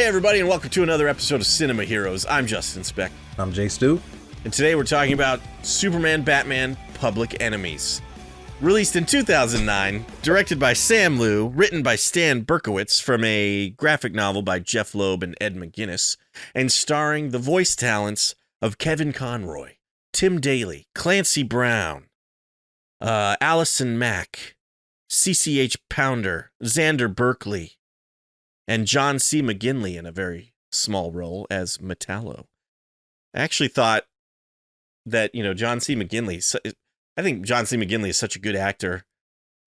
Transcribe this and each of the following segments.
Hey everybody, and welcome to another episode of Cinema Heroes. I'm Justin Speck. I'm Jay Stu. And today we're talking about Superman Batman Public Enemies. Released in 2009, directed by Sam Liu, written by Stan Berkowitz from a graphic novel by Jeph Loeb and Ed McGuinness, and starring the voice talents of Kevin Conroy, Tim Daly, Clancy Brown, Allison Mack, CCH Pounder, Xander Berkeley, and John C. McGinley in a very small role as Metallo. I actually thought that, John C. McGinley, I think John C. McGinley is such a good actor,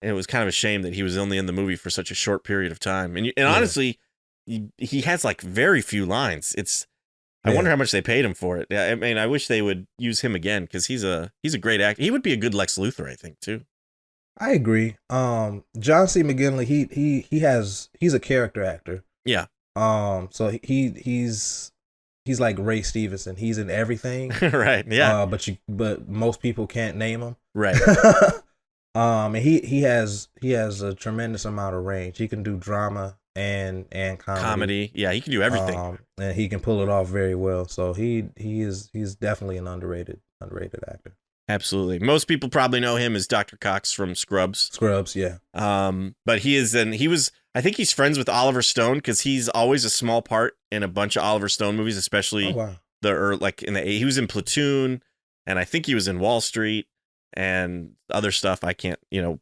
and it was kind of a shame that he was only in the movie for such a short period of time. And honestly, he has like very few lines. I wonder how much they paid him for it. I mean, I wish they would use him again because he's a great actor. He would be a good Lex Luthor, I think, too. I agree. John C. McGinley, he's a character actor. Yeah. So he's like Ray Stevenson. He's in everything. Right. Yeah. But most people can't name him. Right. And he has a tremendous amount of range. He can do drama and comedy. Yeah, he can do everything. And he can pull it off very well. So he's definitely an underrated actor. Absolutely. Most people probably know him as Dr. Cox from Scrubs. Scrubs, yeah. But I think he's friends with Oliver Stone because he's always a small part in a bunch of Oliver Stone movies, especially he was in Platoon, and I think he was in Wall Street and other stuff. I can't,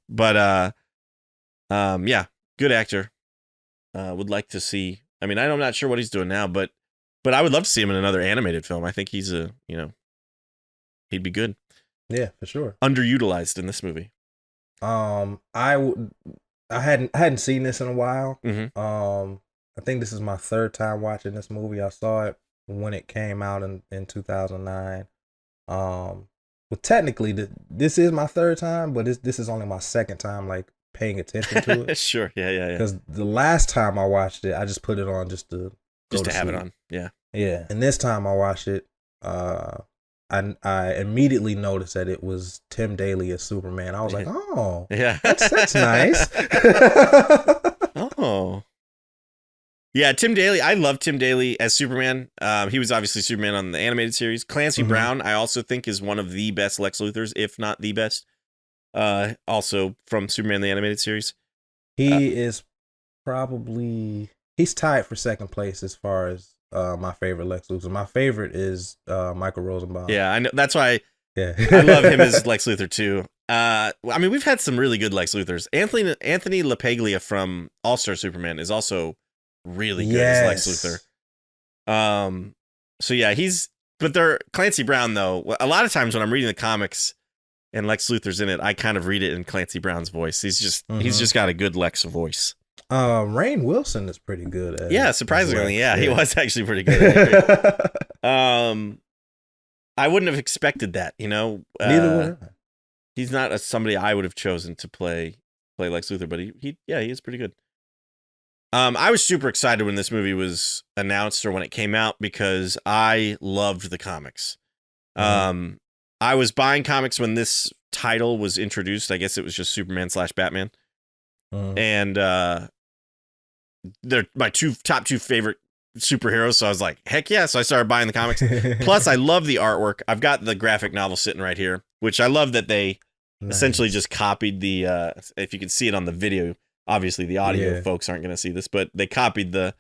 but yeah, good actor. Would like to see. I mean, I'm not sure what he's doing now, but I would love to see him in another animated film. I think he'd be good. Yeah, for sure. Underutilized in this movie. I hadn't seen this in a while. Mm-hmm. I think this is my third time watching this movie. I saw it when it came out in 2009. Well, technically, this is my third time, but this is only my second time like paying attention to it. Sure, yeah. Because the last time I watched it, I just put it on just to have it on. Yeah. And this time I watched it, I immediately noticed that it was Tim Daly as Superman. I was like, oh, yeah, that's nice. Oh, yeah, Tim Daly. I love Tim Daly as Superman. He was obviously Superman on the animated series. Clancy Brown, I also think, is one of the best Lex Luthors, if not the best. Also from Superman the animated series. He is he's tied for second place as far as my favorite Lex Luthor. My favorite is Michael Rosenbaum. Yeah, I know. That's why I love him as Lex Luthor too. I mean, we've had some really good Lex Luthors. Anthony LaPaglia from All Star Superman is also really good as Lex Luthor. So yeah, Clancy Brown though. A lot of times when I'm reading the comics and Lex Luthor's in it, I kind of read it in Clancy Brown's voice. He's just got a good Lex voice. Rainn Wilson is pretty good at it. Surprisingly, yeah, he was actually pretty good at it. I wouldn't have expected that, Neither would I. He's not somebody I would have chosen to play Lex Luthor, but he is pretty good. I was super excited when this movie was announced or when it came out because I loved the comics. I was buying comics when this title was introduced. I guess it was just Superman / Batman. And they're my top two favorite superheroes, so I was like, heck yeah. So I started buying the comics. Plus, I love the artwork. I've got the graphic novel sitting right here, which I love that they essentially just copied the, if you can see it on the video, obviously the audio folks aren't going to see this, but they copied the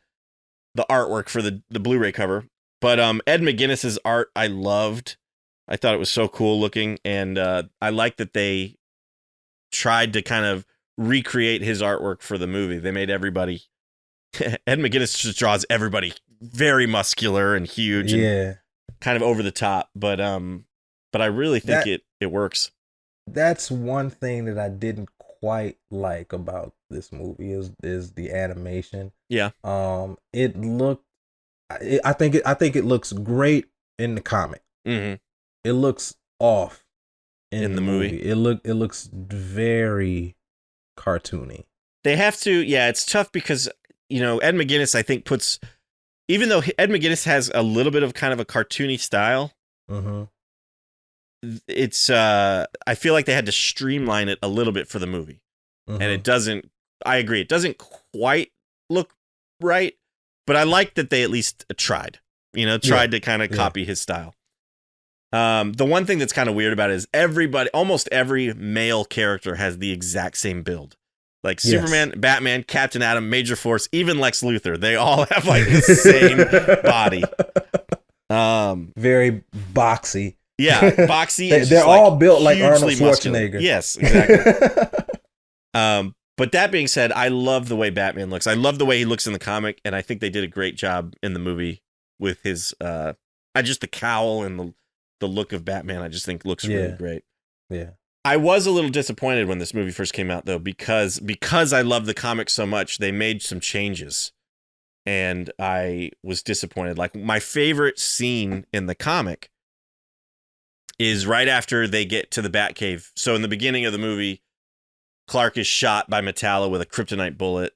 artwork for the Blu-ray cover. But Ed McGuinness's art, I loved. I thought it was so cool looking, and I like that they tried to kind of recreate his artwork for the movie. They made everybody Ed McGuinness just draws everybody very muscular and huge and kind of over the top, but I really think it works. That's one thing that I didn't quite like about this movie is the animation. Yeah. It looked I think it looks great in the comic. Mm-hmm. It looks off in the movie. It looks very cartoony. They have to, it's tough because Ed McGuinness, I think, even though Ed McGuinness has a little bit of kind of a cartoony style, it's I feel like they had to streamline it a little bit for the movie, and it doesn't. I agree, it doesn't quite look right, But I like that they at least tried, tried to kind of copy his style. The one thing that's kind of weird about it is almost every male character has the exact same build. Like Superman, Batman, Captain Atom, Major Force, even Lex Luthor. They all have like the same body. Very boxy. Yeah, boxy. They're all built like Arnold Schwarzenegger. Muscular. Yes, exactly. But that being said, I love the way Batman looks. I love the way he looks in the comic, and I think they did a great job in the movie with his just the cowl and the look of Batman. I just think looks really great. Yeah. I was a little disappointed when this movie first came out, though, because I love the comic so much, they made some changes, and I was disappointed. Like, my favorite scene in the comic is right after they get to the Batcave. So in the beginning of the movie, Clark is shot by Metallo with a kryptonite bullet,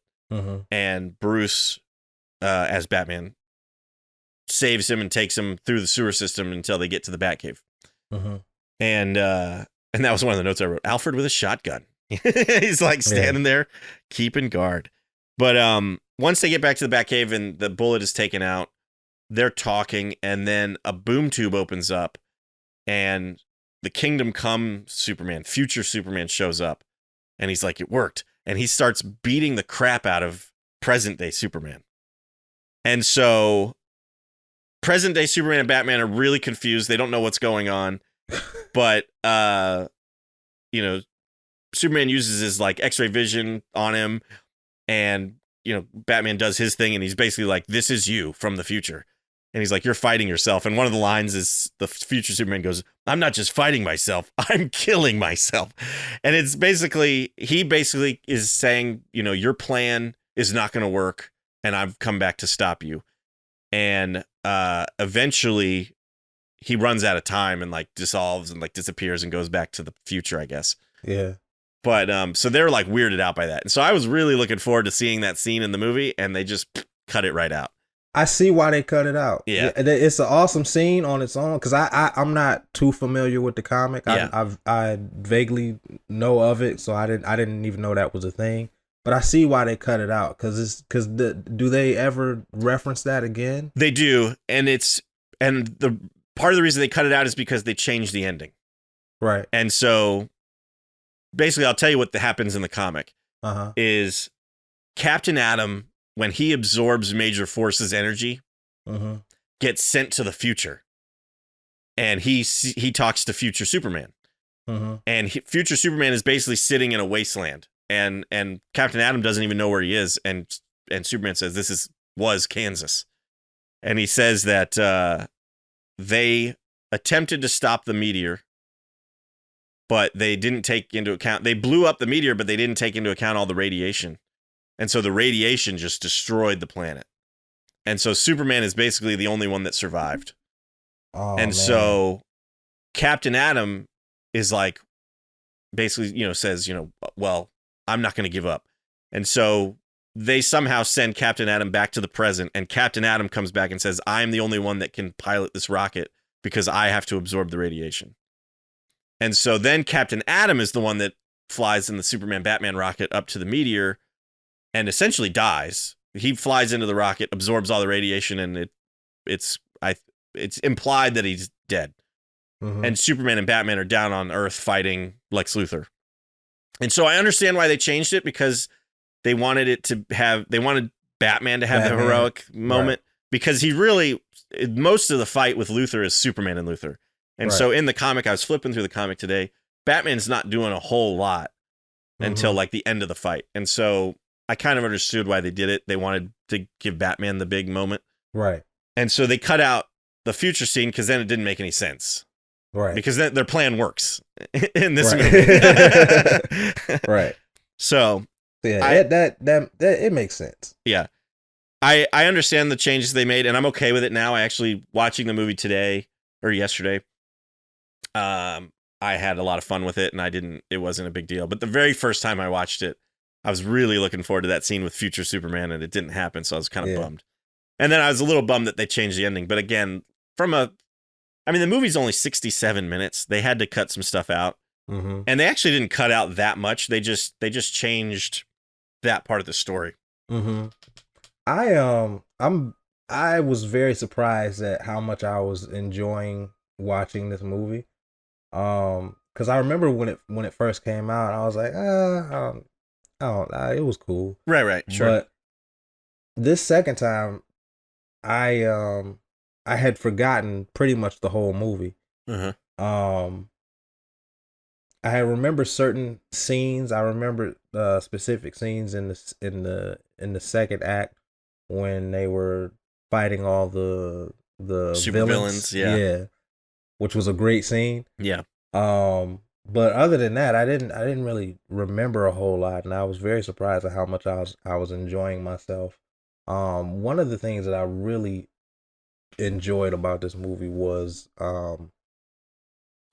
and Bruce, as Batman, saves him and takes him through the sewer system until they get to the Batcave. And that was one of the notes I wrote. Alfred with a shotgun. He's like standing there, keeping guard. But once they get back to the Batcave and the bullet is taken out, they're talking, and then a boom tube opens up, and the Kingdom Come Superman, future Superman, shows up, and he's like, it worked. And he starts beating the crap out of present day Superman. And so present day Superman and Batman are really confused. They don't know what's going on. But, Superman uses his like X-ray vision on him, and, Batman does his thing, and he's basically like, this is you from the future. And he's like, you're fighting yourself. And one of the lines is the future Superman goes, I'm not just fighting myself, I'm killing myself. And it's he basically is saying, your plan is not going to work, and I've come back to stop you. And eventually he runs out of time and like dissolves and like disappears and goes back to the future, I guess. Yeah. But so they're like weirded out by that. And so I was really looking forward to seeing that scene in the movie, and they just cut it right out. I see why they cut it out. Yeah. It's an awesome scene on its own, because I'm not too familiar with the comic. Yeah. I vaguely know of it, so I didn't even know that was a thing. But I see why they cut it out, because do they ever reference that again? They do, and the part of the reason they cut it out is because they changed the ending. Right. And so basically, I'll tell you what happens in the comic. Is Captain Atom, when he absorbs Major Force's energy, gets sent to the future, and he talks to future Superman, and future Superman is basically sitting in a wasteland, and Captain Atom doesn't even know where he is, and Superman says this was Kansas, and he says that they attempted to stop the meteor, but they didn't take into account, they blew up the meteor, but they didn't take into account all the radiation. And so the radiation just destroyed the planet. And so Superman is basically the only one that survived. So Captain Atom is like, basically, says, well, I'm not going to give up. And so they somehow send Captain Atom back to the present, and Captain Atom comes back and says, I'm the only one that can pilot this rocket because I have to absorb the radiation. And so then Captain Atom is the one that flies in the Superman Batman rocket up to the meteor and essentially dies. He flies into the rocket, absorbs all the radiation, and it's implied that he's dead. And Superman and Batman are down on Earth fighting Lex Luthor. And so I understand why they changed it, because they wanted Batman to have the heroic moment, because he really, most of the fight with Luthor is Superman and Luthor. And so in the comic, I was flipping through the comic today, Batman's not doing a whole lot until like the end of the fight. And so I kind of understood why they did it. They wanted to give Batman the big moment. Right. And so they cut out the future scene, because then it didn't make any sense. Right. Because their plan works in this movie. Right. So yeah, that it makes sense. Yeah. I understand the changes they made, and I'm okay with it now. I actually, watching the movie today or yesterday, I had a lot of fun with it, and it wasn't a big deal. But the very first time I watched it, I was really looking forward to that scene with future Superman, and it didn't happen, so I was kind of bummed. And then I was a little bummed that they changed the ending. But again, the movie's only 67 minutes. They had to cut some stuff out. And they actually didn't cut out that much. They just changed that part of the story. I I was very surprised at how much I was enjoying watching this movie. Because I remember when it first came out, I was like, it was cool. Right, sure. But this second time, I I had forgotten pretty much the whole movie. Uh-huh. I remember certain scenes. I remember specific scenes in the second act when they were fighting all the Super villains, yeah, which was a great scene. Yeah. But other than that, I didn't really remember a whole lot, and I was very surprised at how much I was enjoying myself. One of the things that I really enjoyed about this movie was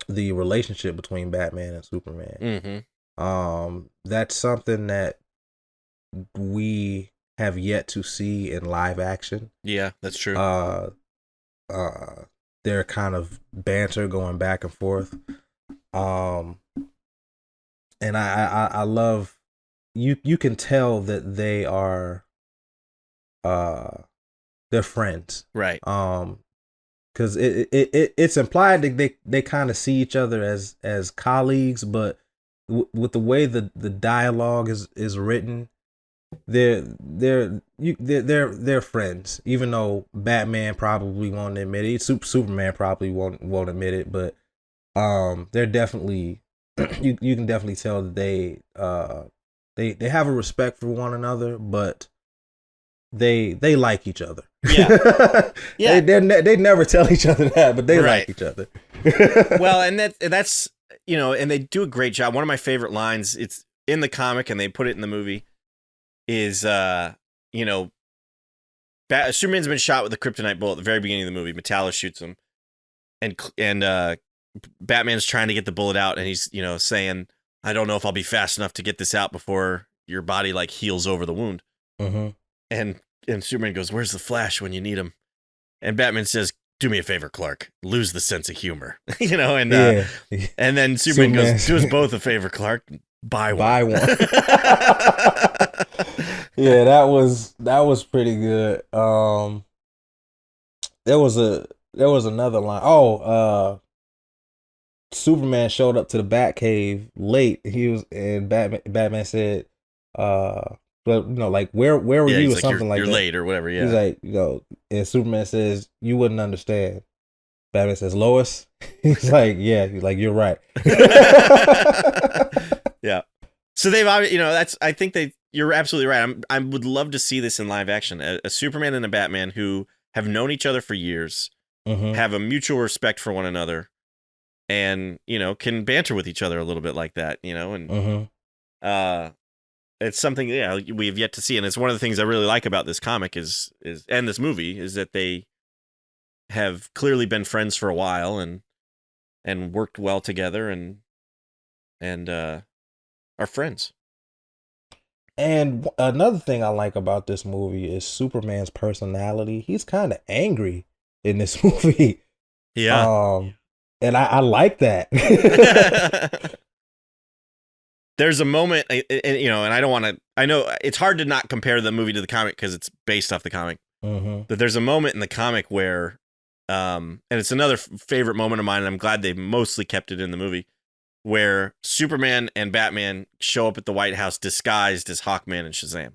the relationship between Batman and Superman. That's something that we have yet to see in live action. Yeah, that's true. Their kind of banter going back and forth. And I love you can tell that they are they're friends. Right. Because it's implied that they kind of see each other as colleagues, but with the way the dialogue is written, they're friends. Even though Batman probably won't admit it, Superman probably won't admit it, but they're definitely you can definitely tell that they have a respect for one another, but they like each other. Yeah. Yeah. They never tell each other that, but they Right. like each other. Well, and that's and they do a great job. One of my favorite lines, it's in the comic and they put it in the movie, is Superman's been shot with a kryptonite bullet at the very beginning of the movie. Metallo shoots him, and Batman's trying to get the bullet out, and he's saying, "I don't know if I'll be fast enough to get this out before your body like heals over the wound." Mm-hmm. And Superman goes, "Where's the Flash when you need him?" And Batman says, "Do me a favor, Clark. Lose the sense of humor." And then Superman goes, "Do us both a favor, Clark. Buy one." Buy one. Yeah, that was pretty good. There was another line. Superman showed up to the Batcave late. Batman said, but like where were you, or something like that. You're late or whatever. Yeah. He's like, and Superman says, "You wouldn't understand." Batman says, "Lois." He's like, "Yeah." He's like, "You're right." Yeah. So I think you're absolutely right. I would love to see this in live action. A Superman and a Batman who have known each other for years, have a mutual respect for one another, and can banter with each other a little bit like that. It's something we've yet to see, and it's one of the things I really like about this comic is and this movie is that they have clearly been friends for a while and worked well together and are friends. And another thing I like about this movie is Superman's personality. He's kind of angry in this movie. Yeah. And I like that. There's a moment, and I don't want to. I know it's hard to not compare the movie to the comic because it's based off the comic. Mm-hmm. But there's a moment in the comic where, and it's another favorite moment of mine, and I'm glad they mostly kept it in the movie, where Superman and Batman show up at the White House disguised as Hawkman and Shazam.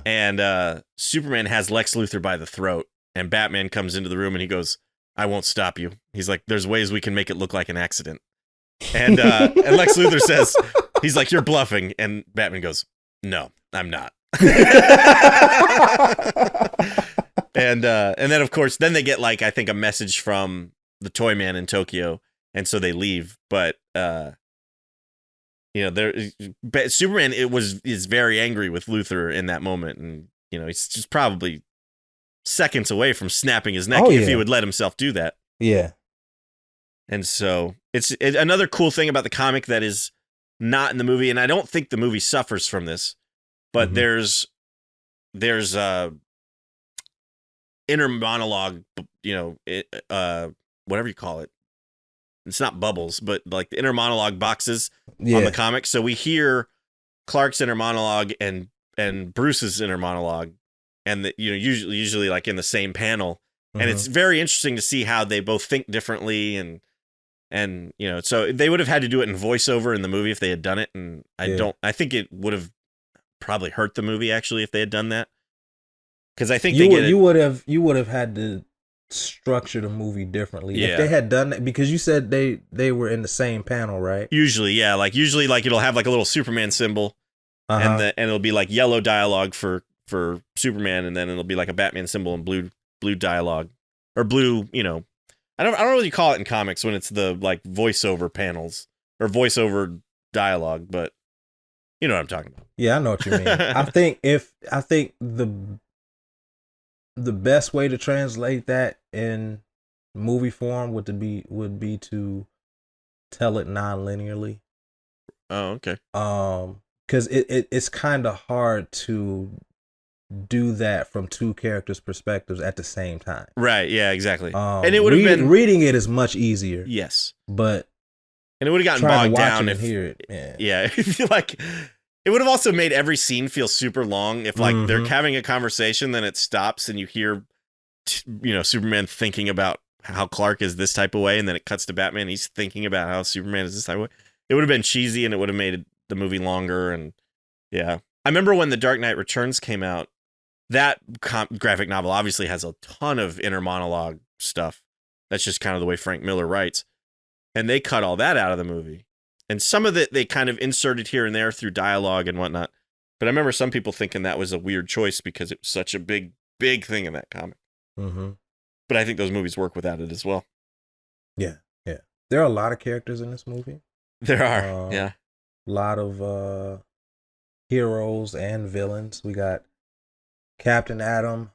And Superman has Lex Luthor by the throat, and Batman comes into the room and he goes, "I won't stop you." He's like, "There's ways we can make it look like an accident." And Lex Luthor says, he's like, "You're bluffing." And Batman goes, "No, I'm not." And then of course, then they get like, I think, a message from the Toy Man in Tokyo, and so they leave. But Superman is very angry with Luthor in that moment, and he's just probably seconds away from snapping his neck if he would let himself do that. Yeah. And so it's another cool thing about the comic that is not in the movie, and I don't think the movie suffers from this, but there's inner monologue, whatever you call it. It's not bubbles, but like the inner monologue boxes on the comic. So we hear Clark's inner monologue and Bruce's inner monologue, and usually like in the same panel, and Mhm. it's very interesting to see how they both think differently, and so they would have had to do it in voiceover in the movie if they had done it, and I think it would have probably hurt the movie actually if they had done that, because I think you would have had to structure the movie differently if they had done that, because you said they were in the same panel, right? Usually it'll have like a little Superman symbol, and it'll be like yellow dialogue for Superman, and then it'll be like a Batman symbol and blue dialogue, or blue, I don't know what you call it in comics when it's the like voiceover panels or voiceover dialogue, but you know what I'm talking about. Yeah, I know what you mean. I think the best way to translate that in movie form would be to tell it non-linearly. Oh, okay. Because it's kind of hard to do that from two characters' perspectives at the same time. Right. Yeah. Exactly. And it would have been reading it is much easier. Yes. But and it would have gotten bogged down if hear it. Yeah. If you like. It would have also made every scene feel super long if like they're having a conversation, then it stops and you hear, Superman thinking about how Clark is this type of way, and then it cuts to Batman. He's thinking about how Superman is this type of way. It would have been cheesy, and it would have made the movie longer. And yeah, I remember when The Dark Knight Returns came out. That graphic novel obviously has a ton of inner monologue stuff. That's just kind of the way Frank Miller writes, and they cut all that out of the movie. And some of it they kind of inserted here and there through dialogue and whatnot. But I remember some people thinking that was a weird choice because it was such a big thing in that comic. Mm-hmm. But I think those movies work without it as well. Yeah, yeah. There are a lot of characters in this movie. There are, yeah. A lot of heroes and villains. We got Captain Atom,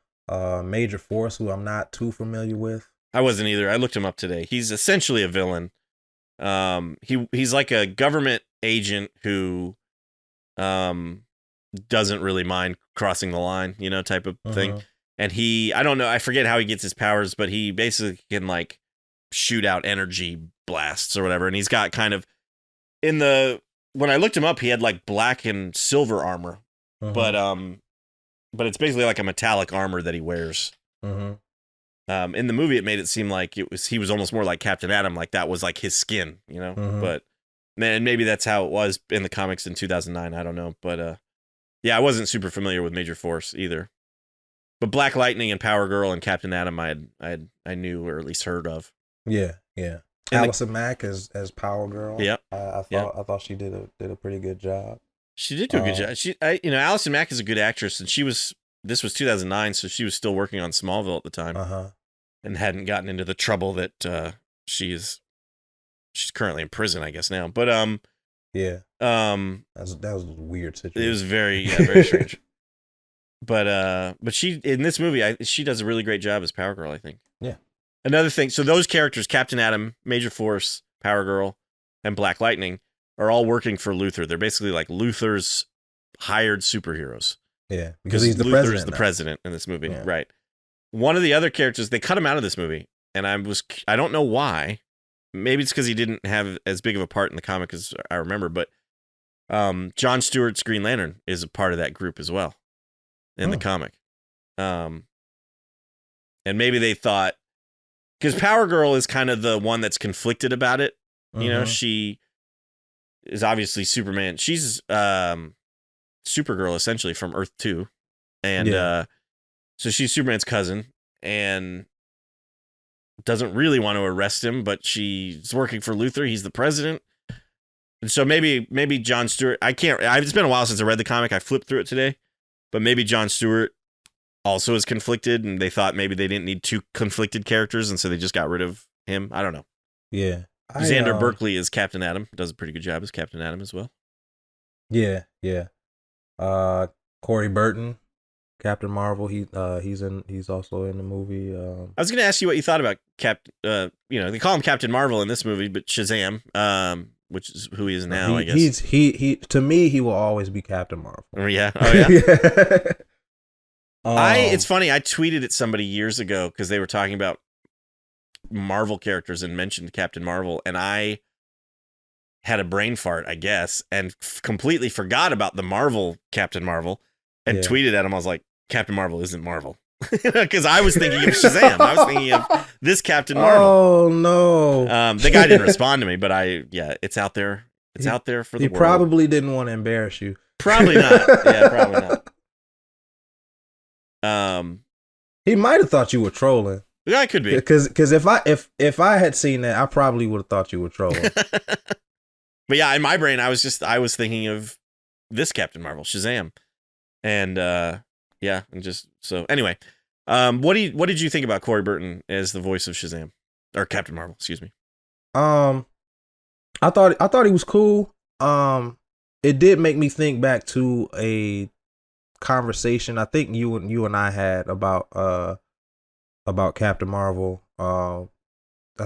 Major Force, who I'm not too familiar with. I wasn't either. I looked him up today. He's essentially a villain. He's like a government agent who doesn't really mind crossing the line, type of thing. And I don't know, I forget how he gets his powers, but he basically can like shoot out energy blasts or whatever. And he's got kind of when I looked him up, he had like black and silver armor, but it's basically like a metallic armor that he wears. In the movie, it made it seem like he was almost more like Captain Atom, like that was like his skin, But man, maybe that's how it was in the comics in 2009. I don't know, but yeah, I wasn't super familiar with Major Force either. But Black Lightning and Power Girl and Captain Atom, I knew or at least heard of. Yeah, yeah. Allison Mack as Power Girl. Yeah, I thought she did a pretty good job. She did do a good job. Allison Mack is a good actress, and this was 2009, so she was still working on Smallville at the time, and hadn't gotten into the trouble that she's currently in prison, I guess now. But yeah, that was a weird situation. It was very strange. But she in this movie, she does a really great job as Power Girl, I think. Yeah. Another thing, so those characters, Captain Atom, Major Force, Power Girl, and Black Lightning, are all working for Luthor. They're basically like Luthor's hired superheroes. Yeah, because he's the president in this movie, right? One of the other characters, they cut him out of this movie, and I don't know why. Maybe it's because he didn't have as big of a part in the comic as I remember, but John Stewart's Green Lantern is a part of that group as well in the comic. And maybe they thought, because Power Girl is kind of the one that's conflicted about it. She is obviously Superman. She's Supergirl essentially from Earth 2. And so she's Superman's cousin and doesn't really want to arrest him, but she's working for Luthor. He's the president. And so maybe John Stewart, it's been a while since I read the comic. I flipped through it today, but maybe John Stewart also is conflicted, and they thought maybe they didn't need two conflicted characters, and so they just got rid of him. I don't know. Yeah. Xander Berkeley is Captain Atom. Does a pretty good job as Captain Atom as well. Yeah, yeah. Corey Burton, Captain Marvel. He's also in the movie. I was going to ask you what you thought about they call him Captain Marvel in this movie, but Shazam, which is who he is now, I guess. He to me, he will always be Captain Marvel. Yeah. Oh yeah. It's funny. I tweeted at somebody years ago because they were talking about Marvel characters and mentioned Captain Marvel, and I had a brain fart, I guess, and completely forgot about the Marvel Captain Marvel, and tweeted at him. I was like, Captain Marvel isn't Marvel. Because I was thinking of Shazam. I was thinking of this Captain Marvel. Oh no! The guy didn't respond to me, but it's out there. It's out there for the world. He probably didn't want to embarrass you. Probably not. Yeah, probably not. He might have thought you were trolling. Yeah, it could be. Because if I had seen that, I probably would have thought you were trolling. But yeah, in my brain, I was thinking of this Captain Marvel, Shazam, and and just so anyway, what did you think about Corey Burton as the voice of Shazam or Captain Marvel? Excuse me. I thought he was cool. It did make me think back to a conversation I think you and I had about Captain Marvel. I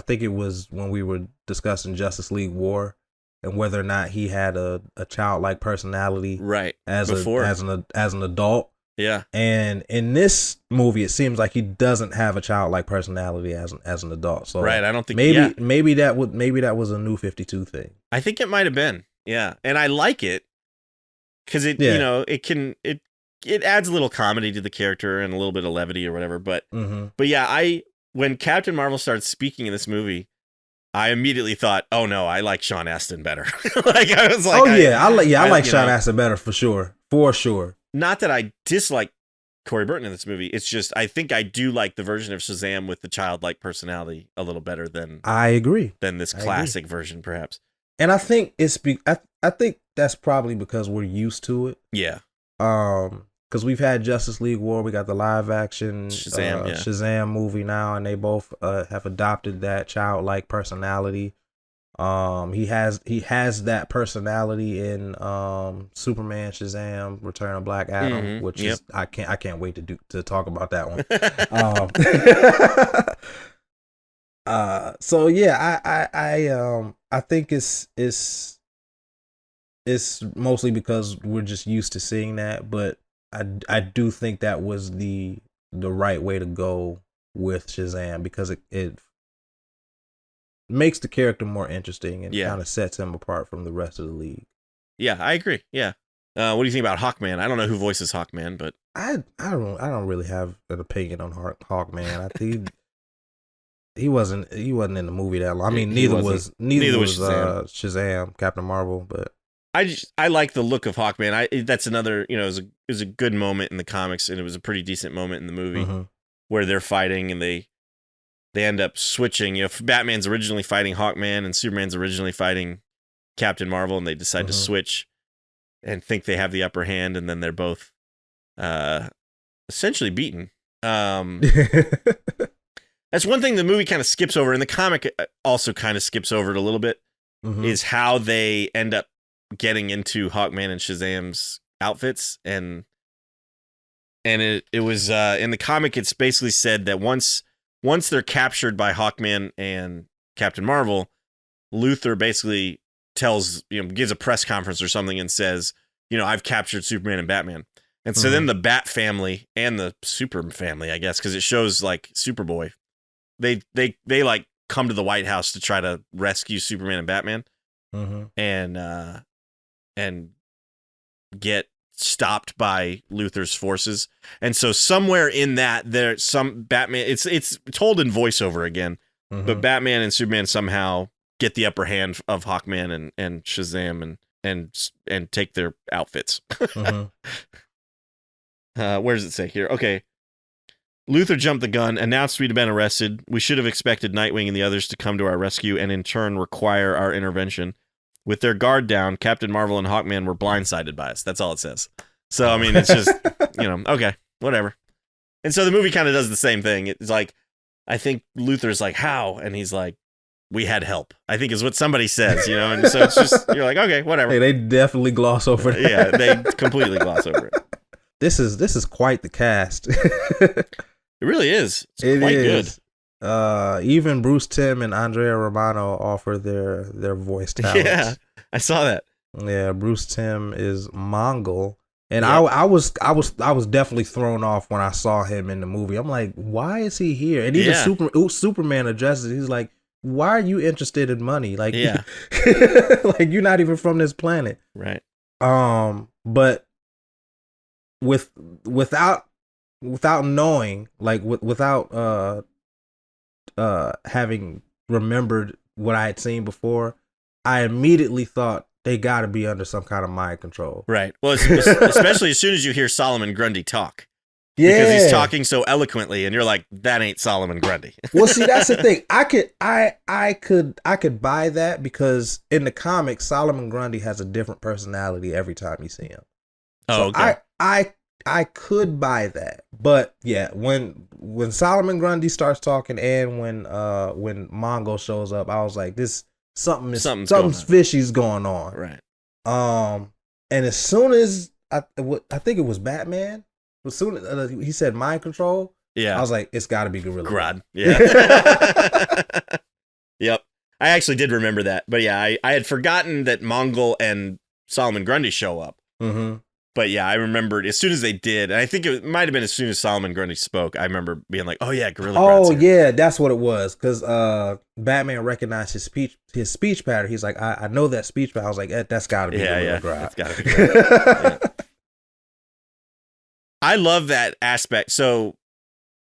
think it was when we were discussing Justice League War and whether or not he had a childlike personality, right? As an adult. Yeah. And in this movie, it seems like he doesn't have a childlike personality as an adult. So right, I don't think maybe that was a New 52 thing. I think it might have been. Yeah, and I like it because it it adds a little comedy to the character and a little bit of levity or whatever. But yeah, when Captain Marvel started speaking in this movie, I immediately thought, oh no, I like Sean Astin better. Like I was like, I like Sean Astin better for sure. Not that I dislike Corey Burton in this movie. It's just I think I do like the version of Shazam with the childlike personality a little better than I agree than this classic version, perhaps. And I think I think that's probably because we're used to it. Yeah. Because we've had Justice League War, we got the live action Shazam movie now, and they both have adopted that childlike personality. He has that personality in Superman, Shazam, Return of Black Adam, which is I can't wait to talk about that one. So yeah, I think it's mostly because we're just used to seeing that, but I do think that was the right way to go with Shazam because it makes the character more interesting and kind of sets him apart from the rest of the league. Yeah, I agree. Yeah. What do you think about Hawkman? I don't know who voices Hawkman, but I don't really have an opinion on Hawkman. I think he wasn't in the movie that long. I mean, neither was Shazam, Captain Marvel, but I like the look of Hawkman. That's another, it was a good moment in the comics, and it was a pretty decent moment in the movie where they're fighting and they end up switching. Batman's originally fighting Hawkman and Superman's originally fighting Captain Marvel, and they decide to switch and think they have the upper hand, and then they're both essentially beaten. That's one thing the movie kind of skips over, and the comic also kind of skips over it a little bit, is how they end up getting into Hawkman and Shazam's outfits. And it was in the comic, it's basically said that once they're captured by Hawkman and Captain Marvel, Luthor basically gives a press conference or something and says, I've captured Superman and Batman. And so then the Bat family and the Super family, I guess, because it shows like Superboy, they like come to the White House to try to rescue Superman and Batman, and get stopped by Luthor's forces. And so somewhere in that, there's some Batman. It's told in voiceover again, but Batman and Superman somehow get the upper hand of Hawkman and Shazam and take their outfits. Where does it say here? Okay. Luthor jumped the gun, announced we'd been arrested. We should have expected Nightwing and the others to come to our rescue and in turn require our intervention. With their guard down, Captain Marvel and Hawkman were blindsided by us. That's all it says. So, I mean, it's just, okay, whatever. And so the movie kind of does the same thing. It's like, I think Luthor's like, how? And he's like, we had help, I think is what somebody says, and so it's just, you're like, okay, whatever. Hey, they definitely gloss over that. Yeah, they completely gloss over it. This is quite the cast. It really is. It's quite good. Even Bruce Timm and Andrea Romano offer their voice talents. Yeah, I saw that. Yeah, Bruce Timm is Mongol, and I was definitely thrown off when I saw him in the movie. I'm like, why is he here? And even Superman addresses it. He's like, why are you interested in money? Like, like you're not even from this planet, right? But without without knowing, like without having remembered what I had seen before, I immediately thought they got to be under some kind of mind control. Right. Well, especially as soon as you hear Solomon Grundy talk. Yeah, because he's talking so eloquently, and you're like, that ain't Solomon Grundy. Well, see, that's the thing. I could buy that because in the comics, Solomon Grundy has a different personality every time you see him. So okay. I could buy that, but yeah, when Solomon Grundy starts talking and when Mongo shows up, I was like, this something's fishy's going on. Right. And as soon as I think it was Batman. As soon as he said mind control, yeah, I was like, it's got to be Gorilla Grodd. Yeah. Yep. I actually did remember that, but yeah, I had forgotten that Mongol and Solomon Grundy show up. Mm-hmm. But yeah, I remembered as soon as they did, and I think it might have been as soon as Solomon Grundy spoke. I remember being like, "Oh yeah, Gorilla Grodd's here." Yeah, that's what it was. Because Batman recognized his speech pattern. He's like, I know that speech pattern. I was like, that's got to be Gorilla Grodd. That's got to be. Yeah. I love that aspect. So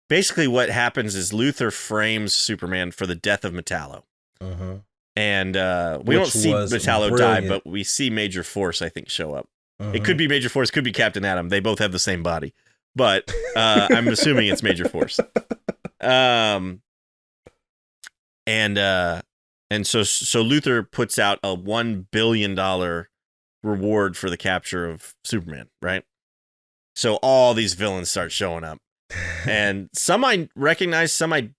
basically, what happens is Luthor frames Superman for the death of Metallo, mm-hmm. and we don't see Metallo die, but we see Major Force, I think, show up. Mm-hmm. It could be Major Force, could be Captain Atom. They both have the same body, but I'm assuming it's Major Force. And so Luthor puts out a $1 billion reward for the capture of Superman, right? So all these villains start showing up, and some I recognized, some I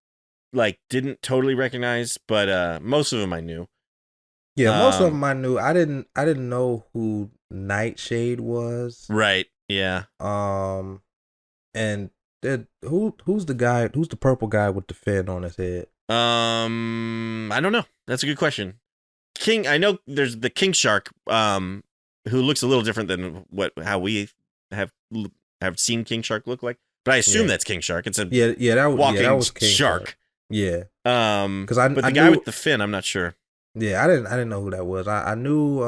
didn't totally recognize, but most of them I knew. Yeah, most of them I knew. I didn't know who Nightshade was. Right. Yeah. And who's the guy? Who's the purple guy with the fin on his head? I don't know. That's a good question. I know there's the King Shark, who looks a little different than how we have seen King Shark look like, but I assume that's King Shark. It's a that was King shark. Yeah. But the guy with the fin, I'm not sure. Yeah, I didn't know who that was. I knew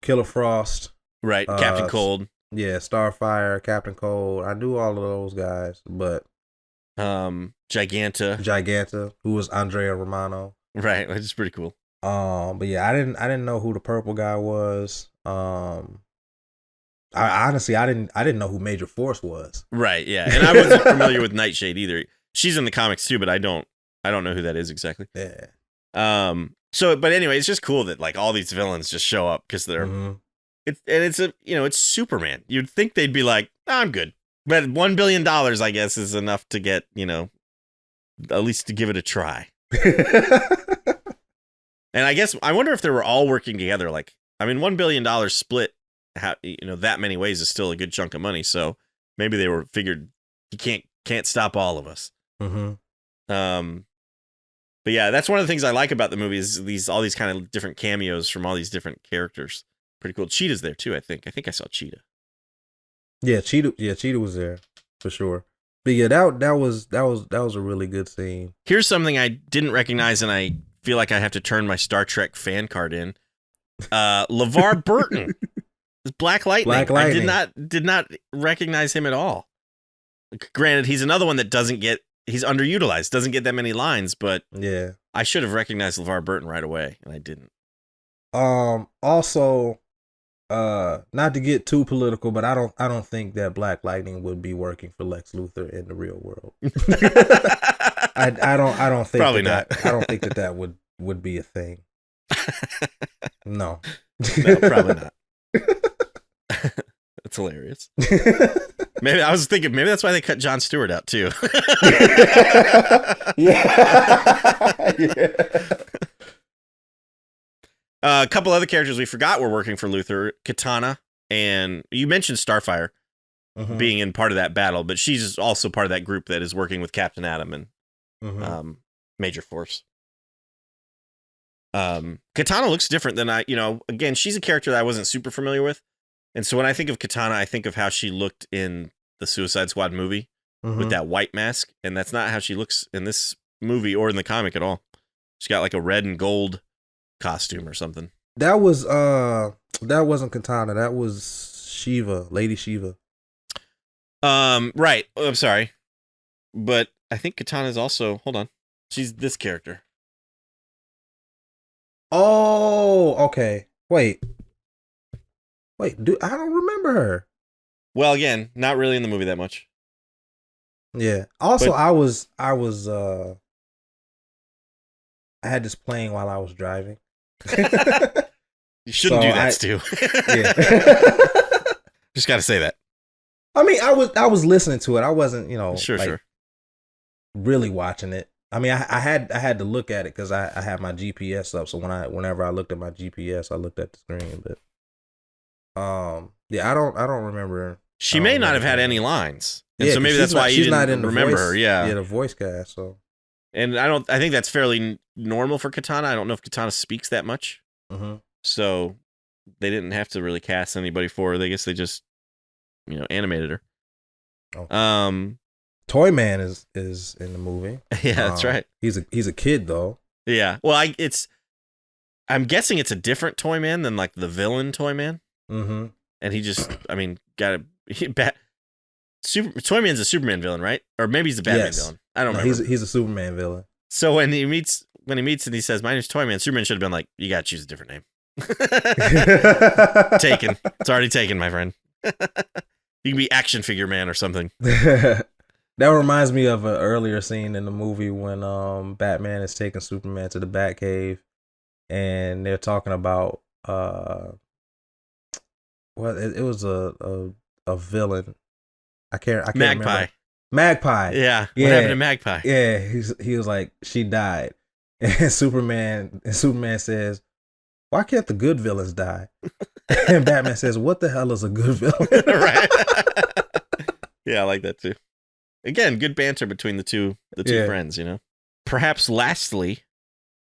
Killer Frost. Right, Captain Cold. Yeah, Starfire, Captain Cold. I knew all of those guys, but Giganta, who was Andrea Romano. Right, which is pretty cool. But yeah, I didn't know who the purple guy was. I honestly didn't know who Major Force was. Right, yeah. And I wasn't familiar with Nightshade either. She's in the comics too, but I don't know who that is exactly. Yeah. But anyway, it's just cool that all these villains just show up because they're it's Superman. You'd think they'd be like, I'm good. But $1 billion, I guess, is enough to get, at least to give it a try. And I wonder if they were all working together. $1 billion split, that many ways is still a good chunk of money. So maybe they were figured you can't stop all of us. Mm-hmm. But yeah, that's one of the things I like about the movie is all these kind of different cameos from all these different characters. Pretty cool. Cheetah's there too, I think. I think I saw Cheetah. Yeah, Cheetah was there for sure. But yeah, that was a really good scene. Here's something I didn't recognize, and I feel like I have to turn my Star Trek fan card in. LeVar Burton is Black Lightning. I did not recognize him at all. Granted, he's another one that he's underutilized, doesn't get that many lines, but yeah, I should have recognized LeVar Burton right away, and I didn't. Also, not to get too political, but I don't think that Black Lightning would be working for Lex Luthor in the real world. I don't think probably not. I don't think that would be a thing. No, probably not. That's hilarious. Maybe I was thinking that's why they cut Jon Stewart out too. Yeah. A couple other characters we forgot were working for Luthor: Katana, and you mentioned Starfire being in part of that battle, but she's also part of that group that is working with Captain Atom and Major Force. Katana looks different than again, she's a character that I wasn't super familiar with. And so when I think of Katana, I think of how she looked in the Suicide Squad movie with that white mask. And that's not how she looks in this movie or in the comic at all. She's got a red and gold costume or something. That wasn't Katana. That was Shiva, Lady Shiva. Right. Oh, I'm sorry. But I think Katana's also, hold on. She's this character. Oh, okay. Wait, dude, I don't remember her. Well, again, not really in the movie that much. Yeah. Also, But- I had this playing while I was driving. You shouldn't So do that, Stu. Yeah. Just got to say that. I mean, I was listening to it. I wasn't, Sure. really watching it. I mean, I had to look at it because I had my GPS up. So whenever I looked at my GPS, I looked at the screen. But yeah, I don't remember. She may not have had any lines. And Yeah, so maybe that's why you didn't remember her. Yeah. the voice cast. So. And I think that's fairly normal for Katana. I don't know if Katana speaks that much. Mm-hmm. So they didn't have to really cast anybody for her. I guess they just, animated her. Okay. Toy Man is in the movie. Yeah, that's right. He's a kid though. Yeah. Well, I'm guessing it's a different Toy Man than like the villain Toy Man. Mm-hmm. And he just, got Toy Man's a Superman villain, right? Or maybe he's a Batman villain. I don't remember. He's a Superman villain. So when he meets and he says, "My name's Toy Man," Superman should have been like, "You gotta choose a different name." Taken. It's already taken, my friend. You can be Action Figure Man or something. That reminds me of an earlier scene in the movie when Batman is taking Superman to the Batcave, and they're talking about it was a villain. I can't Magpie. remember. Magpie. Yeah. What happened to Magpie? Yeah, he was like, she died. And Superman says, "Why can't the good villains die?" And Batman says, "What the hell is a good villain?" Right. Yeah, I like that too. Again, good banter between the two friends, Perhaps lastly,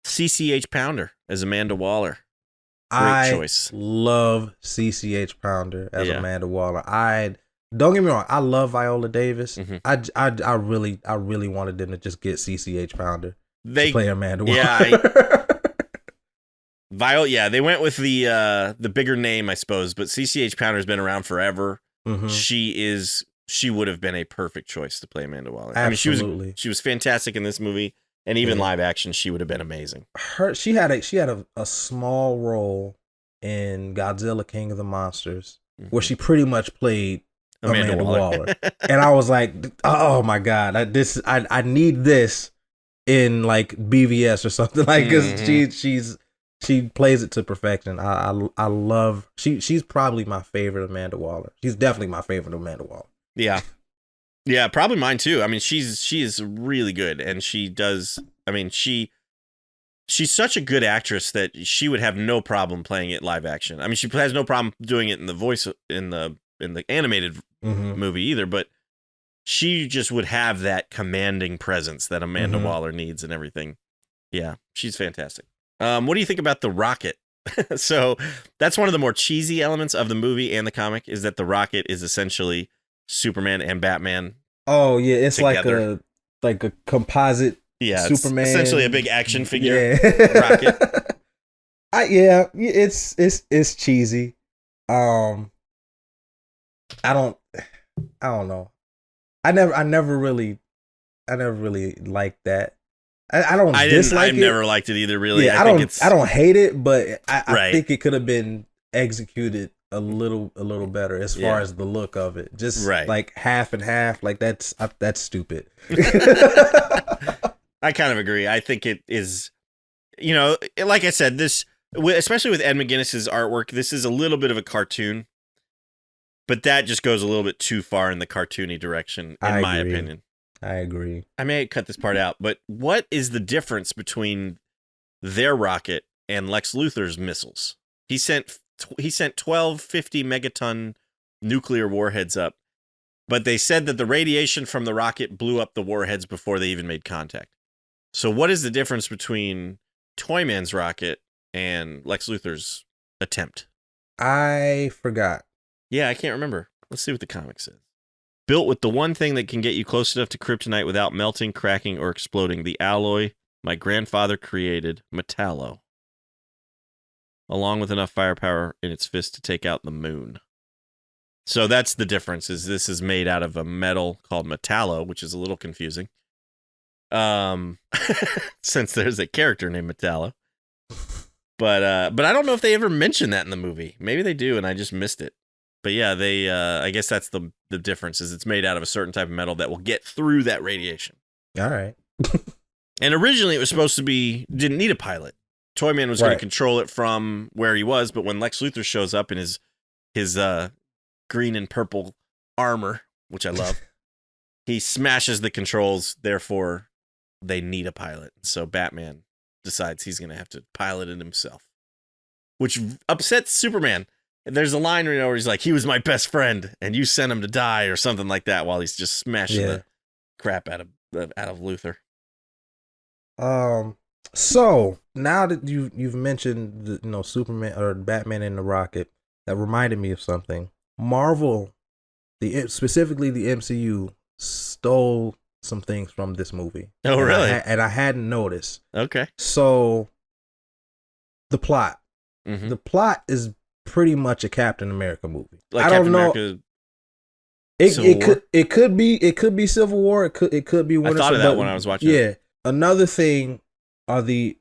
CCH Pounder as Amanda Waller. Great choice. Love CCH Pounder as Amanda Waller. Don't get me wrong, I love Viola Davis. Mm-hmm. I really wanted them to just get CCH Pounder to play Amanda Waller. Yeah, they went with the bigger name, I suppose, but CCH Pounder's been around forever. Mm-hmm. She would have been a perfect choice to play Amanda Waller. Absolutely. I mean, she was fantastic in this movie, and even live action, she would have been amazing. She had a small role in Godzilla King of the Monsters, where she pretty much played Amanda Waller. And I was like, oh my god, I need this in like BVS or something, like, because she plays it to perfection. I love she's probably my favorite Amanda Waller. She's definitely my favorite Amanda Waller. Yeah, probably mine too. I mean, she is really good, and she does. I mean, she's such a good actress that she would have no problem playing it live action. I mean, she has no problem doing it in the voice in the animated movie either. But she just would have that commanding presence that Amanda Waller needs and everything. Yeah, she's fantastic. What do you think about the rocket? So that's one of the more cheesy elements of the movie and the comic, is that the rocket is essentially Superman and Batman. Oh yeah, it's together. like a composite. Yeah, Superman, it's essentially a big action figure rocket. It's cheesy. I don't know. I never really liked that. I dislike it. I've never liked it either, really. Yeah, I don't hate it, but I think it could have been executed a little better as far as the look of it. Just like half and half, like that's stupid. I kind of agree. I think it is, like I said, this, especially with Ed McGuinness's artwork, this is a little bit of a cartoon, but that just goes a little bit too far in the cartoony direction, in my opinion. I agree. I may cut this part out, but what is the difference between their rocket and Lex Luthor's missiles? He sent 12 50 megaton nuclear warheads up, but they said that the radiation from the rocket blew up the warheads before they even made contact. So what is the difference between Toyman's rocket and Lex Luthor's attempt? I forgot. Yeah, I can't remember. Let's see what the comic says. Built with the one thing that can get you close enough to kryptonite without melting, cracking, or exploding, the alloy my grandfather created, Metallo, along with enough firepower in its fist to take out the moon. So that's the difference. Is this is made out of a metal called metallo, which is a little confusing. Since there's a character named Metallo. But I don't know if they ever mention that in the movie. Maybe they do, and I just missed it. But yeah, they I guess that's the difference. Is it's made out of a certain type of metal that will get through that radiation. All right. And originally, it was supposed to be didn't need a pilot. Toyman was going to control it from where he was, but when Lex Luthor shows up in his green and purple armor, which I love, he smashes the controls. Therefore, they need a pilot. So Batman decides he's going to have to pilot it himself, which upsets Superman. And there's a line where he's like, he was my best friend and you sent him to die or something like that while he's just smashing the crap out of Luthor. So now that you've mentioned the, Superman or Batman in the Rocket, that reminded me of something. Marvel, specifically the MCU, stole some things from this movie. Oh, really? And I hadn't noticed. Okay. So the plot. Mm-hmm. The plot is pretty much a Captain America movie. Like I Captain don't know. America, it could be Civil War. It could be Winter I thought of Soldier. that when I was watching. Yeah. Another thing are the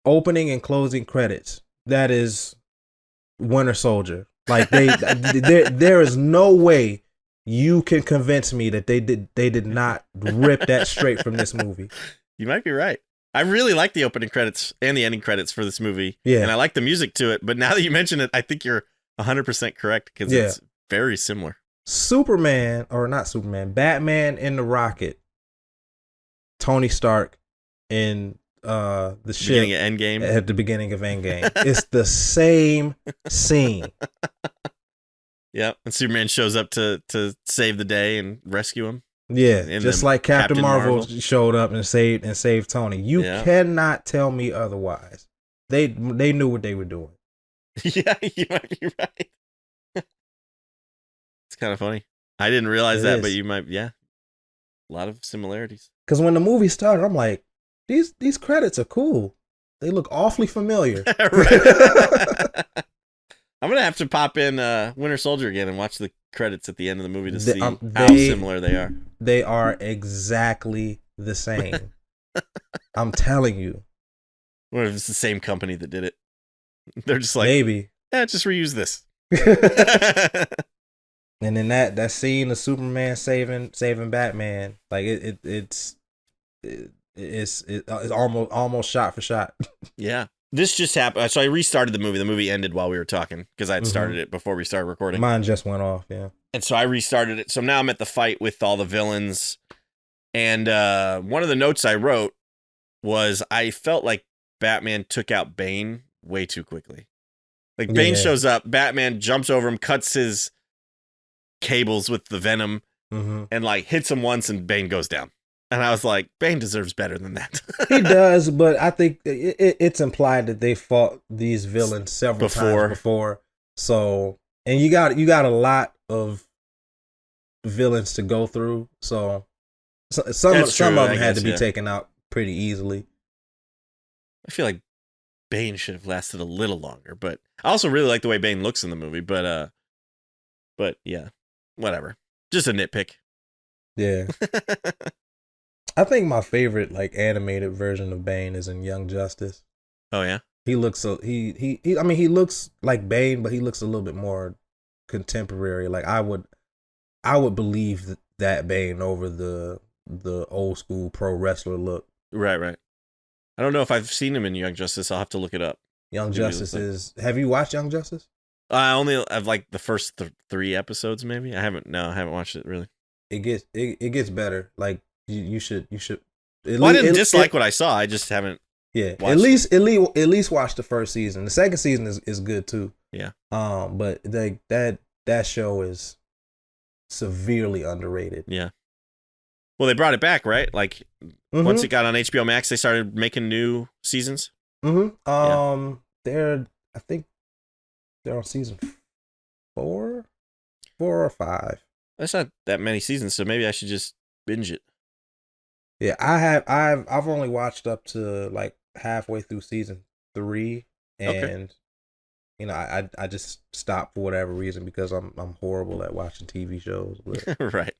opening and closing credits. That is Winter Soldier. Like there is no way you can convince me that they did not rip that straight from this movie. You might be right. I really like the opening credits and the ending credits for this movie. Yeah. And I like the music to it. But now that you mention it, I think you're 100% correct because it's very similar. Batman in the Rocket, Tony Stark in the ship Beginning of Endgame. At the beginning of Endgame. It's the same scene. Yep. And Superman shows up to save the day and rescue him. Yeah, And just then like Captain Marvel showed up and saved Tony. You cannot tell me otherwise. They knew what they were doing. Yeah, you might be right. It's kind of funny. I didn't realize that, but you might. Yeah, a lot of similarities. Because when the movie started, I'm like, these credits are cool. They look awfully familiar. I'm gonna have to pop in Winter Soldier again and watch the credits at the end of the movie to see how similar they are. They are exactly the same. I'm telling you. What if it's the same company that did it? They're just like, maybe. Yeah, just reuse this. And then that scene of Superman saving Batman, like it's almost shot for shot. Yeah. This just happened. So I restarted the movie. The movie ended while we were talking because I had started it before we started recording. Mine just went off, yeah. And so I restarted it. So now I'm at the fight with all the villains. And one of the notes I wrote was I felt like Batman took out Bane way too quickly. Like Bane shows up, Batman jumps over him, cuts his cables with the venom, and like hits him once, and Bane goes down. And I was like, Bane deserves better than that. He does, but I think it's implied that they fought these villains several times before. So, and you got a lot of villains to go through. So some of them had to be taken out pretty easily. I feel like Bane should have lasted a little longer, but I also really like the way Bane looks in the movie. But yeah, whatever. Just a nitpick. Yeah. I think my favorite animated version of Bane is in Young Justice. Oh yeah. He looks he looks like Bane, but he looks a little bit more contemporary. Like I would believe that Bane over the old school pro wrestler look. Right. I don't know if I've seen him in Young Justice. I'll have to look it up. Young Justice is. Have you watched Young Justice? I only have like the first 3 episodes, maybe. I haven't watched it really. It gets better. Like you should. I didn't dislike what I saw. I just haven't. Yeah, at least watch the first season. The second season is good too. Yeah. But that show is severely underrated. Yeah. Well, they brought it back, right? Like once it got on HBO Max, they started making new seasons. I think they're on season 4 or 5. That's not that many seasons, so maybe I should just binge it. Yeah, I've only watched up to like halfway through season 3, and I just stopped for whatever reason because I'm horrible at watching TV shows. But, Right.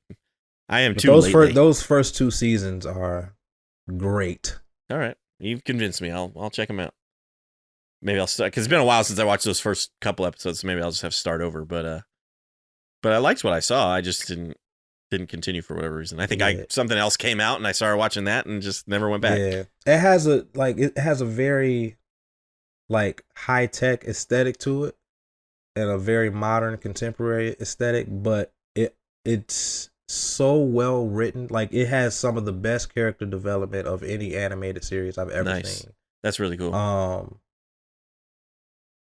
I am but too lately. those first 2 seasons are great. All right. You've convinced me. I'll check them out. Maybe I'll start, because it's been a while since I watched those first couple episodes, so maybe I'll just have to start over. But I liked what I saw. I just didn't continue for whatever reason. I think something else came out and I started watching that and just never went back. Yeah. It has a very like high tech aesthetic to it and a very modern contemporary aesthetic, but it's so well written. Like, it has some of the best character development of any animated series I've ever seen. That's really cool.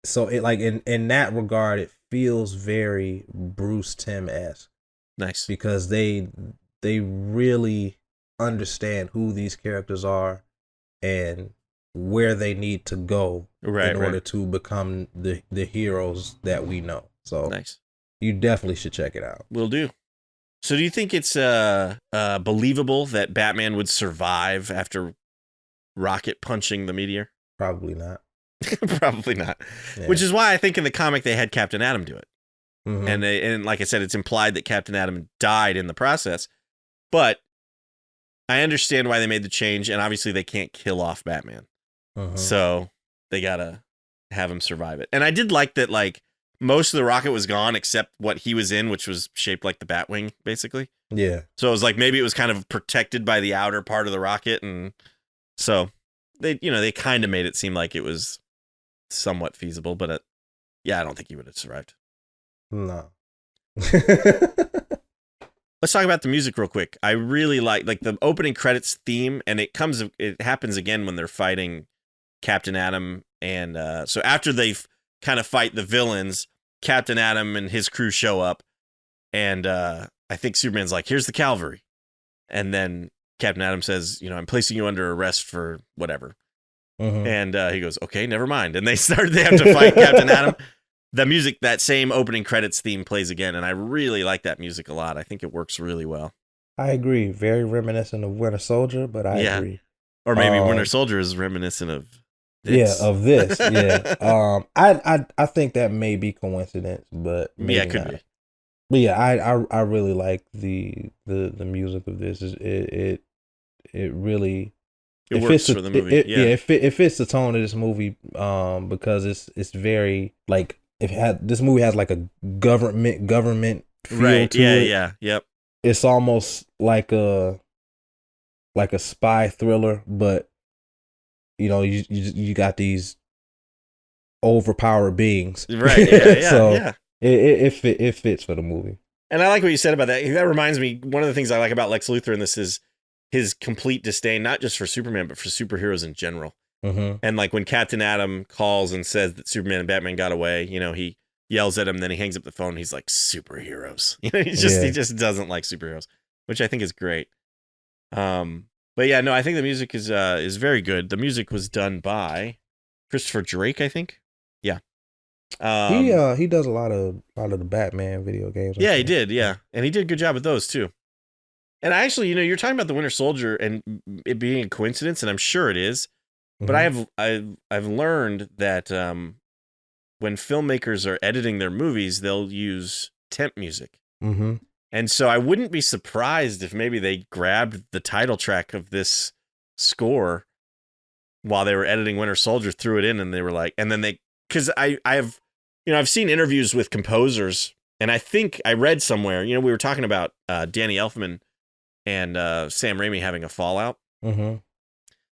So it, like, in that regard, it feels very Bruce Timm-esque. Nice. Because they really understand who these characters are and where they need to go in order to become the heroes that we know. So nice. You definitely should check it out. Will do. So do you think it's believable that Batman would survive after rocket punching the meteor? Probably not. Probably not. Yeah. Which is why I think in the comic they had Captain Atom do it. Mm-hmm. And like I said, it's implied that Captain Atom died in the process. But I understand why they made the change, and obviously they can't kill off Batman. Uh-huh. So they gotta have him survive it. And I did like that, like, most of the rocket was gone except what he was in, which was shaped like the Batwing, basically. Yeah. So it was like maybe it was kind of protected by the outer part of the rocket, and so they kind of made it seem like it was somewhat feasible. But yeah, I don't think he would have survived. No. Let's talk about the music real quick. I really like the opening credits theme, and it happens again when they're fighting Captain Atom, and so after they kind of fight the villains, Captain Atom and his crew show up, and I think Superman's like, "Here's the cavalry," and then Captain Atom says, "I'm placing you under arrest for whatever," and he goes, "Okay, never mind," and they have to fight Captain Atom. The music, that same opening credits theme plays again, and I really like that music a lot. I think it works really well. I agree. Very reminiscent of Winter Soldier, but I agree. Or maybe Winter Soldier is reminiscent of this. Yeah, of this. Yeah. I think that may be coincidence, but maybe it could not. be. But yeah, I really like the music of this. It really works for the movie. It fits the tone of this movie because it's very like this movie has like a government feel to it. Yep. It's almost like a spy thriller, but you got these overpowered beings, right? Yeah, so yeah. It fits for the movie. And I like what you said about that. That reminds me, one of the things I like about Lex Luthor in this is his complete disdain, not just for Superman, but for superheroes in general. Mm-hmm. And like when Captain Atom calls and says that Superman and Batman got away, he yells at him, then he hangs up the phone. He's like, superheroes. He just doesn't like superheroes, which I think is great. But yeah, no, I think the music is very good. The music was done by Christopher Drake, I think. Yeah. He does a lot of the Batman video games. Yeah, he did. Yeah, and he did a good job with those too. And actually, you're talking about the Winter Soldier and it being a coincidence, and I'm sure it is. But I've learned that when filmmakers are editing their movies, they'll use temp music. Mm-hmm. And so I wouldn't be surprised if maybe they grabbed the title track of this score while they were editing Winter Soldier, threw it in, and they were like, and then because I've seen interviews with composers, and I think I read somewhere, we were talking about Danny Elfman and Sam Raimi having a fallout. Mm-hmm.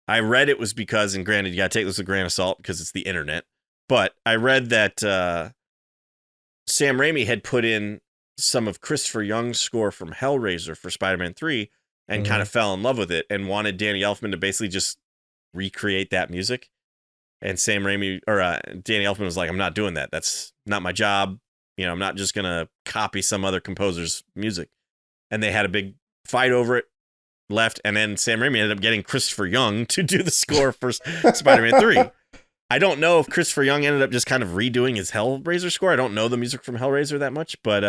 I read it was because, and granted, you got to take this with a grain of salt because it's the internet, but I read that Sam Raimi had put in some of Christopher Young's score from Hellraiser for Spider-Man 3 and kind of fell in love with it and wanted Danny Elfman to basically just recreate that music. And Sam Raimi, or Danny Elfman was like, I'm not doing that. That's not my job. I'm not just going to copy some other composer's music. And they had a big fight over it. Left, and then Sam Raimi ended up getting Christopher Young to do the score for Spider-Man 3. I don't know if Christopher Young ended up just kind of redoing his Hellraiser score. I don't know the music from Hellraiser that much, but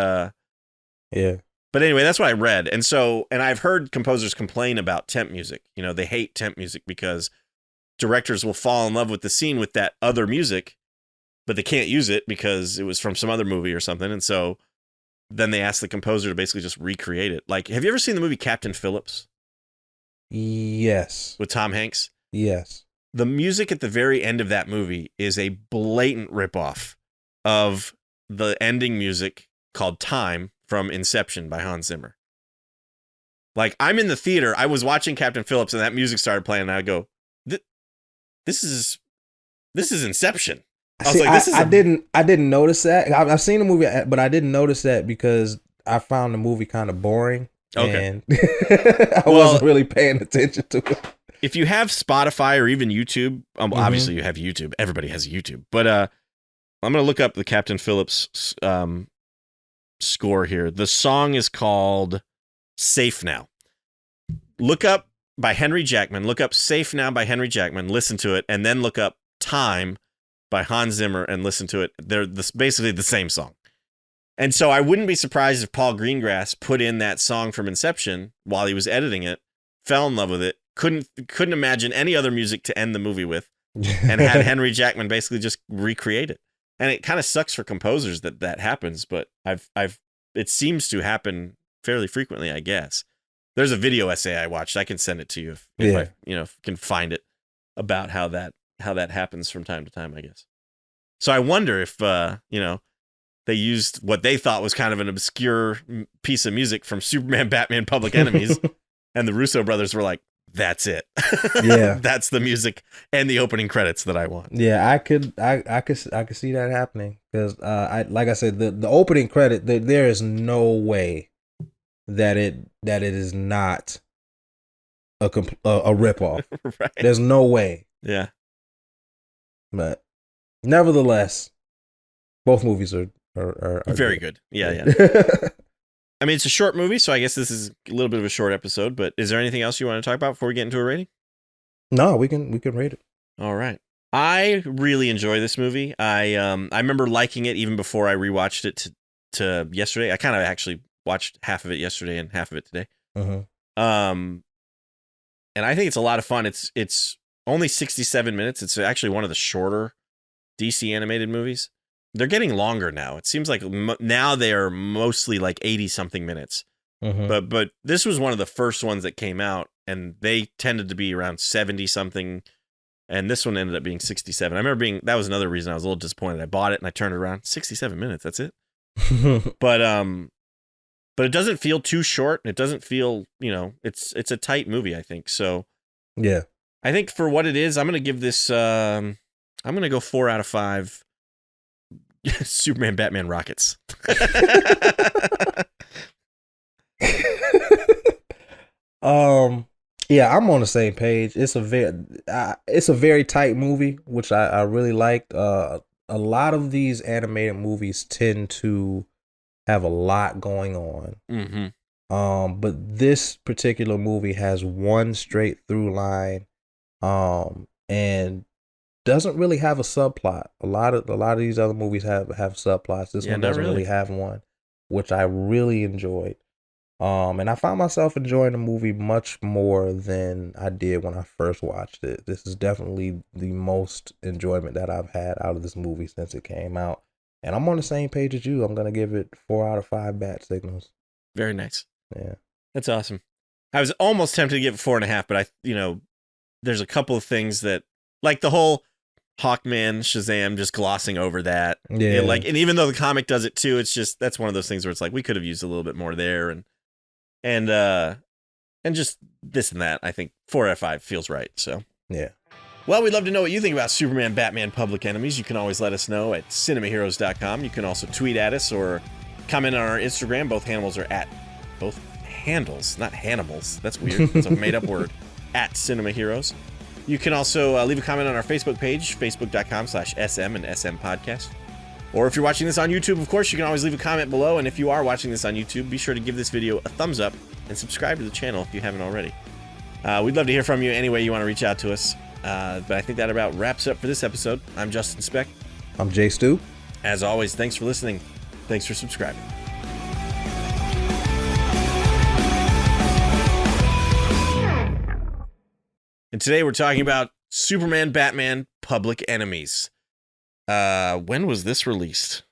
yeah. But anyway, that's what I read. And I've heard composers complain about temp music. They hate temp music because directors will fall in love with the scene with that other music, but they can't use it because it was from some other movie or something. And so then they asked the composer to basically just recreate it. Like, have you ever seen the movie Captain Phillips? Yes. With Tom Hanks? Yes. The music at the very end of that movie is a blatant ripoff of the ending music called Time from Inception by Hans Zimmer. Like, I'm in the theater, I was watching Captain Phillips, and that music started playing, and I go, this is Inception. I was like, I didn't notice that. I've seen the movie, but I didn't notice that because I found the movie kind of boring. Okay. And I wasn't really paying attention to it. If you have Spotify or even YouTube, obviously you have YouTube. Everybody has YouTube. But I'm going to look up the Captain Phillips score here. The song is called Safe Now. Look up by Henry Jackman. Look up Safe Now by Henry Jackman. Listen to it. And then look up Time by Hans Zimmer and listen to it. They're basically the same song. And so I wouldn't be surprised if Paul Greengrass put in that song from Inception while he was editing it, fell in love with it, couldn't imagine any other music to end the movie with, and had Henry Jackman basically just recreate it. And it kind of sucks for composers that happens, but it seems to happen fairly frequently, I guess. There's a video essay I watched. I can send it to you if I can find it, about how that happens from time to time, I guess. So I wonder if they used what they thought was kind of an obscure piece of music from Superman, Batman, Public Enemies, and the Russo brothers were like, "That's it. Yeah, that's the music and the opening credits that I want." Yeah, I could see that happening because like I said, the opening credit, there is no way that it is not a ripoff. Right. There's no way. Yeah, but nevertheless, both movies are very good. Yeah. I mean, it's a short movie, so I guess this is a little bit of a short episode, but is there anything else you want to talk about before we get into a rating? No, we can rate it. All right. I really enjoy this movie. I remember liking it even before I rewatched it to yesterday. I kind of actually watched half of it yesterday and half of it today. Uh-huh. And I think it's a lot of fun. It's only 67 minutes. It's actually one of the shorter DC animated movies. They're getting longer now. It seems like now they are mostly like 80-something minutes. Uh-huh. But this was one of the first ones that came out, and they tended to be around 70-something, and this one ended up being 67. I remember that was another reason I was a little disappointed. I bought it, and I turned it around. 67 minutes, that's it? But it doesn't feel too short. It doesn't feel, it's a tight movie, I think. So yeah, I think for what it is, I'm going to give this, I'm going to go 4 out of 5 Superman, Batman, Rockets. Yeah, I'm on the same page. It's a very tight movie, which I really liked. A lot of these animated movies tend to have a lot going on. Mm-hmm. But this particular movie has one straight through line, and doesn't really have a subplot. A lot of these other movies have subplots. This one doesn't really have one, which I really enjoyed. And I found myself enjoying the movie much more than I did when I first watched it. This is definitely the most enjoyment that I've had out of this movie since it came out. And I'm on the same page as you. I'm going to give it 4 out of 5 bat signals. Very nice. Yeah. That's awesome. I was almost tempted to give it 4.5, but there's a couple of things that, like the whole Hawkman, Shazam, just glossing over that. Yeah. And even though the comic does it too, it's just, that's one of those things where it's like, we could have used a little bit more there. And just this and that. I think 4 out of 5 feels right. So yeah. Well, we'd love to know what you think about Superman, Batman, Public Enemies. You can always let us know at cinemaheroes.com. You can also tweet at us or comment on our Instagram. Both handles, not Hannibals. That's weird. That's a made-up word. At Cinema Heroes. You can also leave a comment on our Facebook page, facebook.com/SM and SM Podcast. Or if you're watching this on YouTube, of course, you can always leave a comment below. And if you are watching this on YouTube, be sure to give this video a thumbs up and subscribe to the channel if you haven't already. We'd love to hear from you any way you want to reach out to us. But I think that about wraps up for this episode. I'm Justin Speck. I'm Jay Stu. As always, thanks for listening. Thanks for subscribing. And today we're talking about Superman, Batman, Public Enemies. When was this released?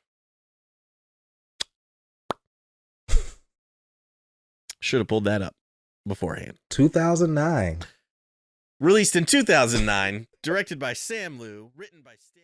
Should have pulled that up beforehand. 2009. Released in 2009, directed by Sam Liu, written by Stan